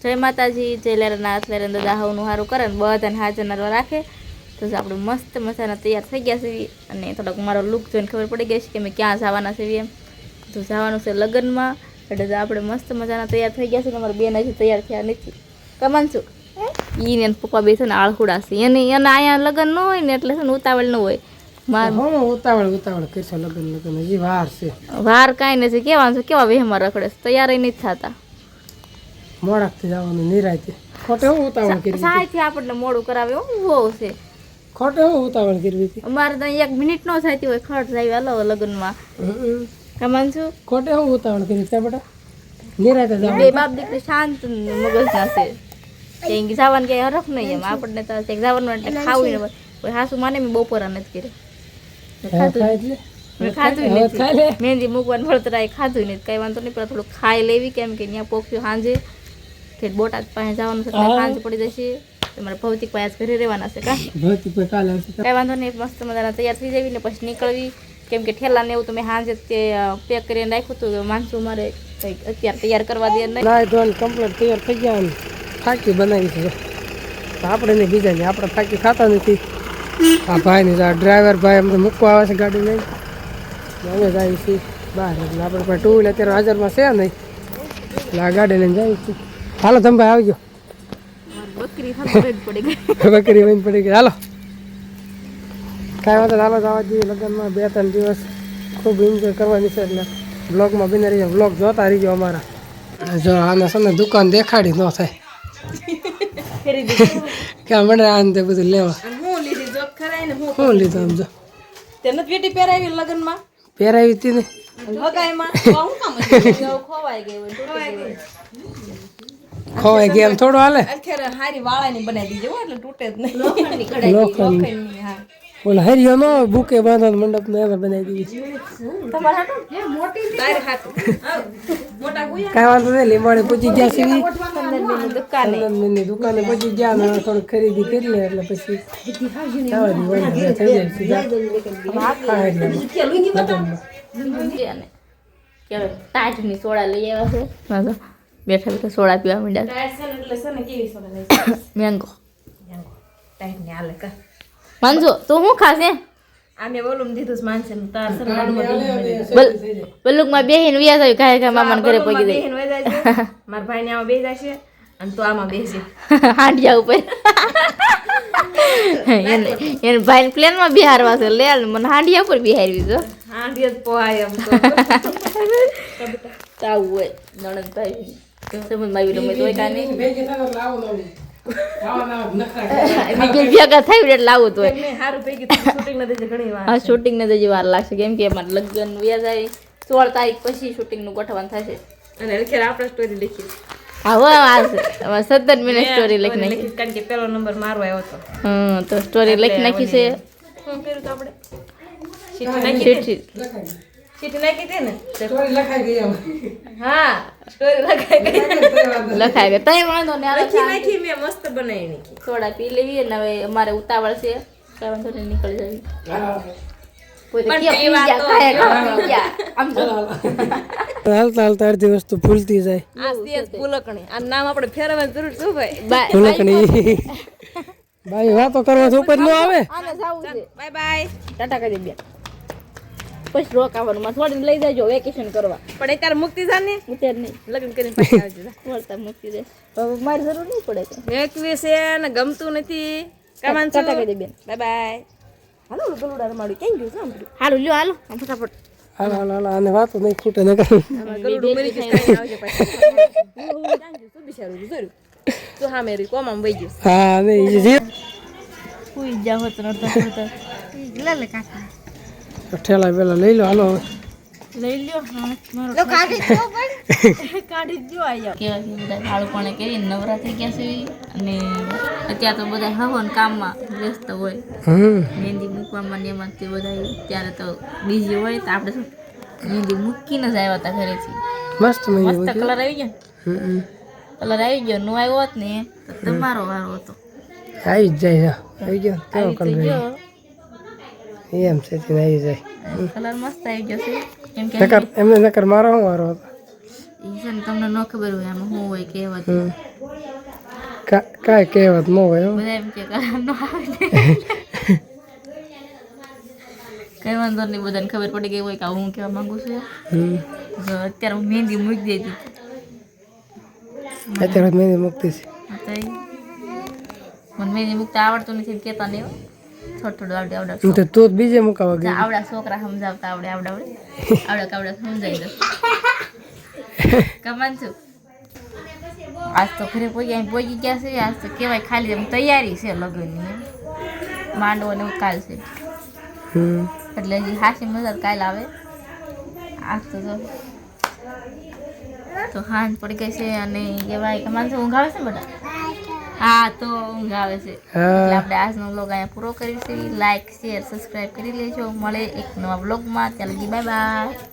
જય માતાજી, જય લેરનાથ, લેરન દાદા હવનું સારું કરે ને બધાને હાજર રાખે. તો આપણે મસ્ત મસાલા તૈયાર થઈ ગયા છે અને થોડોક મારો લુક જોઈને ખબર પડી ગઈ છે કે મેં ક્યાં જવાના છે એમ. તો જવાનું છે લગ્નમાં, એટલે આપણે મસ્ત મજાના તૈયાર થઈ ગયા છે. અમારા બેન હજી તૈયાર થયા નથી. કમાનશું એને પપ્પા બે છે ને આળખુડા છે, એને અહીંયા લગ્ન ન હોય ને એટલે છે ને ઉતાવળ ન હોય. ઉતાવળ કરશે લગ્ન હજી વાર છે. વાર કાંઈ નથી, કેવાનું છે કેવા વેહમાં રખડે છે, તૈયાર નથી થતા. મોડાથી જવાનું નિરાયતે. ખોટે હું ઉતાવળ કરી સાયથી આપણને મોડું કરાવે એવું બહુ છે. ખોટે હું ઉતાવળ કરવી હતી. અમારે તો 1 મિનિટ નો થતી હોય ખર્ચ જાય હાલો લગ્નમાં. કમાન છું ખોટે હું ઉતાવળ કરી છે બેટા. નિરાયતે જાવ. બે બાપ દીકરી શાંત મગજના છે. કેમ કે જવાનું કઈ હરખ નહીં એમ. આપણને તો જવાનું એટલે ખાવું ને કોઈ હાસુ માને મેં બપોરા નથી કર્યો. ખાધું નથી, મહેંદી મૂકવાનું ભળતરાય ખાધું નથી. કઈ વાંધો નહીં, પણ થોડું ખાઈ લેવી કેમ કે ત્યાં પોખ્યું સાંજે કે બોટાદ પાસે જવાનું છે, સાંજ પડી જશે. તમારે ભૌતિક પાસે ઘરે રહેવાના છે. કઈ વાંધો નહીં, મસ્ત મજાના તૈયાર થઈ જવી ને પછી નીકળવી. કેમ કે ઠેલા ને એવું તો મેં સાંજે તે પેક કરીને રાખ્યું હતું. માણસો મારે કંઈક અત્યારે તૈયાર કરવા દે નહીં. નાઈ ધોઈને કમ્પ્લીટ તૈયાર થઈ ગયા ને ફાંકી બનાવી છે. આપણે નહીં બીજા નહીં, આપણે ફાંકી ખાતા નથી. આ ભાઈની ડ્રાઈવર ભાઈ અમને મૂકવા આવે છે ગાડી લઈને. અમે જઈએ છીએ બહાર, એટલે આપણે પણ ટુ વ્હીલર અત્યારે હાજરમાં છે નહીં, એટલે આ ગાડી લઈને જઈએ છીએ. હાલો તમે ભાઈ આવજો. બકરી પડી ગઈ, બકરી વહીને પડી ગઈ. હાલો કાંઈ વાંધો હાલો જવા જઈએ લગ્નમાં. 2-3 દિવસ ખૂબ એન્જોય કરવાની છે, એટલે બ્લોગમાં બને રહીજો. બ્લોગ જોતા રહીજો અમારા. જો આને છે દુકાન દેખાડી ન થાય કે મને આને તે બધું લેવા. શું લીધું આમ જો તેને પેટી પહેરાવી લગ્નમાં પહેરાવી હતી ને ખોવાઈ ગયા એમ થોડું હાલે. હારી વાળાની બનાવી દીજો એટલે તૂટે જ નહીં. ઓલા હરિયો નો બુકે બાંધો મંડપ ને એમાં બનાવી દીધી. કાંઈ વાંધો નહીં, લીંબાણી પૂછી ગયા છે દુકાને પૂછી ગયા ને થોડુંક ખરીદી કરી લે એટલે પછી ટાઈટની સોડા લઈ આવ્યા છે. બેઠા બેઠા સોડા પીવા માંડ્યા. મેંગો માનજો તું શું ખાશે? આમે બોલું દીધું માનસે બલ્લુકમાં બેહીને વ્યાસ આવી કાંઈ કાંઈ મામાને ઘરે પગી દઈ. મારા ભાઈ ને આમાં બેસી જશે અને તો આમાં બેસી હાંડિયા ઉપર એને ભાઈ પ્લેનમાં બિહારવા છે. લે મને હાંડિયા ઉપર બિહારવી તો હાંડિયા જ પોહાય એમ તો આવું હોય. નણંદ ભાઈ સમજમાં આવી રમે તો કાંઈ નહીં ભેગા થાય એટલે લાવું તો શૂટિંગ ને હજી વાર લાગશે. કેમ કે અમારે લગ્ન વ્યાજ આવી 16 તારીખ પછી શૂટિંગ નું ગોઠવવાનું થશે. અને આપણે સ્ટોરી લખી. હા 17 મિનિટ સ્ટોરી લખી નાખી, કારણ કે પેલો નંબર મારો આવ્યો હતો. તો સ્ટોરી લખી નાખી છે. શું કર્યું તો આપણે ચીઠી નાખી હતી ને, સ્ટોરી લખાઈ ગઈ. હા સ્ટોરી લખાઈ ગઈ. તઈ વાંધો ને નાખી મેં મસ્ત બનાવી નાખી. સોડા પી લેવી ને હવે અમારે ઉતાવળ છે. વાંધો ને નીકળી હાલતા હાલતા અડધી વસ્તુ ભૂલતી જાય. આ નામ આપણે ફેરવવાની જરૂર શું ભાઈ? ભૂલકણી ભાઈ વાતો કરવા ઉપર ન આવે. બાય બાય, ટાટા કરી દે. પછી રોકાવાનું માં થોડી લઈ જાજો વેકેશન કરવા. પણ અત્યારે મુક્તિ જા ને અત્યારે નહીં, લગ્ન કરીને પછી આવજો. વળતા મુક્તિ દે મારી જરૂર નહીં પડે. વેકવી છે ને ગમતું નથી. કમાન ટાટા કરી દે બેન. Bye bye. હાલો ગલુડા રમાડું કેમ ગયું સાંભળ્યું. હાલો લ્યો હાલો ફટાફટ. હાલો હાલો હાલો આને વાતો નહીં ખૂટે ન કર. ગલુડું મરી ગયું આવજો પછી. જાંજો શું બિચારું જોયું તો હા મેરી કોમમ વઈ ગયું. હા નહીં જે કોઈ જાવ તો નડતા લે લે કાકા ઠેલા પેલા લઈ લો. હાલો લઈ લ્યો. હા મારો લો કાઢી દો પણ કાઢી દો. આયો કેવા કે બધા બાળકોને કરીને નવરા થઈ ગયા છે અને અત્યારે તો બધા હવન કામમાં વ્યસ્ત હોય. મહેંદી મૂકવામાં ને એમાં તે બધા ત્યારે તો બીજી હોય તો આપણે શું મહેંદી મૂકીને જ આવ્યા હતા ઘરેથી. મસ્ત કલર આવી ગયો. કલર આવી ગયો. નો આવ્યો હોત ને તો તમારો વારો હતો. આવી જ જાય. આવી ગયો કેવો કલર એમ છે આવી જાય. કલર મસ્ત આવી ગયો છે. કેમ કે નકર એમને નકર મારો વારો હતો. એ છે ને તમને ન ખબર હોય આમાં શું હોય કહેવત કાંઈ કહેવત ન હોય હો. બધા એમ કે ન આવે કઈ વાંધો નહીં, બધાને ખબર પડી ગઈ હોય કે હું કહેવા માંગુ છું. તો અત્યારે હું મહેંદી મૂકી દેતી અત્યારે મહેંદી મૂકતી છે. તો મને મહેંદી મૂકતા આવડતું નથી, કહેતા નહીં હો. થોડું આવડે તો તું જ બીજે મુકાવા ગઈ. આવડા છોકરા સમજાવતા આવડે સમજાવી દે કમાન છું. આજ તો ઘરે પહોંચી ગયા છે. આજ તો કહેવાય ખાલી એમ તૈયારી છે લગ્નની, માંડવો ને કાલ છે એટલે હજી હાસી મજા કાલ આવે. આજ તો હાંજ પડી ગઈ છે અને કહેવાય કમાન છે. ઊંઘ આવે છે બધા? હા તો ઊંઘ આવે છે. એટલે આપણે આજનો વ્લોગ અહીંયા પૂરો કરીશું. લાઈક શેર સબસ્ક્રાઈબ કરી લેજો. મળે એક નવા વ્લોગમાં. ત્યાં લગી બાય બાય.